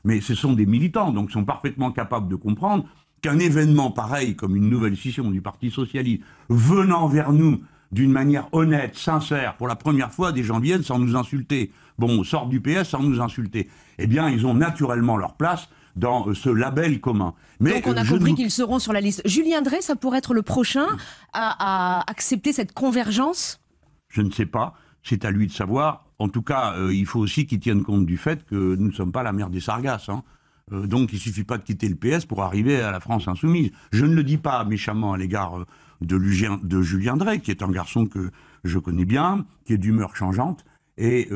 mais ce sont des militants, donc sont parfaitement capables de comprendre qu'un événement pareil, comme une nouvelle scission du Parti socialiste, venant vers nous d'une manière honnête, sincère, pour la première fois, des gens viennent sans nous insulter. Bon, sortent du PS sans nous insulter. Eh bien, ils ont naturellement leur place dans ce label commun. Mais donc on a compris qu'ils seront sur la liste. Julien Drey, ça pourrait être le prochain à accepter cette convergence? Je ne sais pas, c'est à lui de savoir. En tout cas, il faut aussi qu'il tienne compte du fait que nous ne sommes pas la mer des Sargasses. Hein. Donc il ne suffit pas de quitter le PS pour arriver à la France insoumise. Je ne le dis pas méchamment à l'égard de Julien Drey, qui est un garçon que je connais bien, qui est d'humeur changeante, et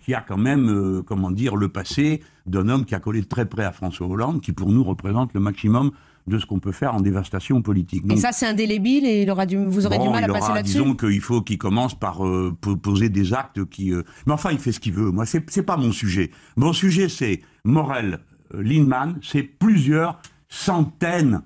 qui a quand même, comment dire, le passé d'un homme qui a collé de très près à François Hollande, qui pour nous représente le maximum de ce qu'on peut faire en dévastation politique. Donc, et ça, c'est indélébile et vous aurez du mal à passer là-dessus? Disons qu'il faut qu'il commence par poser des actes qui... Mais enfin, il fait ce qu'il veut. Moi, c'est pas mon sujet. Mon sujet, c'est Morel, Lindemann, c'est plusieurs centaines.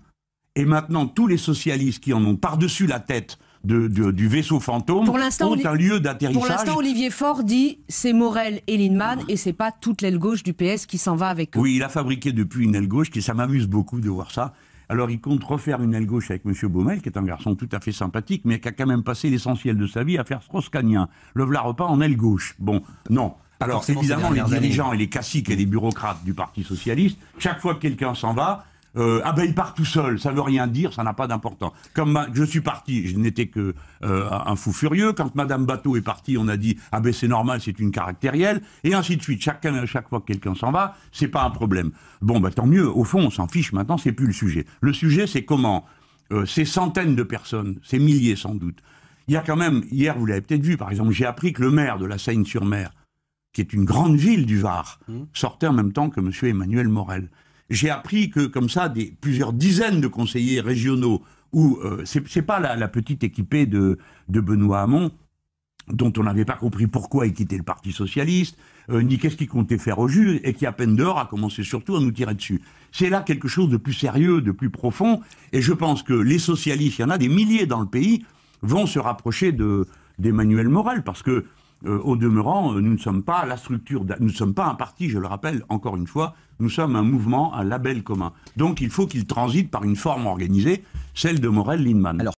Et maintenant, tous les socialistes qui en ont par-dessus la tête du vaisseau fantôme ont un lieu d'atterrissage. Pour l'instant, Olivier Faure dit c'est Morel et Lindemann et c'est pas toute l'aile gauche du PS qui s'en va avec eux. Oui, il a fabriqué depuis une aile gauche, ça m'amuse beaucoup de voir ça. Alors il compte refaire une aile gauche avec M. Baumel, qui est un garçon tout à fait sympathique, mais qui a quand même passé l'essentiel de sa vie à faire Strauss-Kahnien. Le v'là repas en aile gauche. Bon, non. Alors évidemment, les dirigeants et les caciques et les bureaucrates du Parti socialiste, chaque fois que quelqu'un s'en va, il part tout seul, ça veut rien dire, ça n'a pas d'importance. Comme je suis parti, je n'étais que un fou furieux. Quand Madame Bateau est partie, on a dit c'est normal, c'est une caractérielle, et ainsi de suite. Chaque fois que quelqu'un s'en va, c'est pas un problème. Bon, tant mieux. Au fond, on s'en fiche. Maintenant, c'est plus le sujet. Le sujet, c'est comment ces centaines de personnes, ces milliers sans doute. Il y a quand même, hier, vous l'avez peut-être vu, par exemple, j'ai appris que le maire de la Seine-sur-Mer, qui est une grande ville du Var, sortait en même temps que M. Emmanuel Morel. J'ai appris que, comme ça, plusieurs dizaines de conseillers régionaux, où c'est pas la petite équipée de Benoît Hamon, dont on n'avait pas compris pourquoi il quittait le Parti socialiste, ni qu'est-ce qu'il comptait faire au juge, et qui, à peine dehors, a commencé surtout à nous tirer dessus. C'est là quelque chose de plus sérieux, de plus profond, et je pense que les socialistes, il y en a des milliers dans le pays, vont se rapprocher d'Emmanuel Morel, parce que, au demeurant, nous ne sommes pas la structure, nous ne sommes pas un parti, je le rappelle encore une fois, nous sommes un mouvement, un label commun. Donc il faut qu'il transite par une forme organisée, celle de Morel-Lindemann.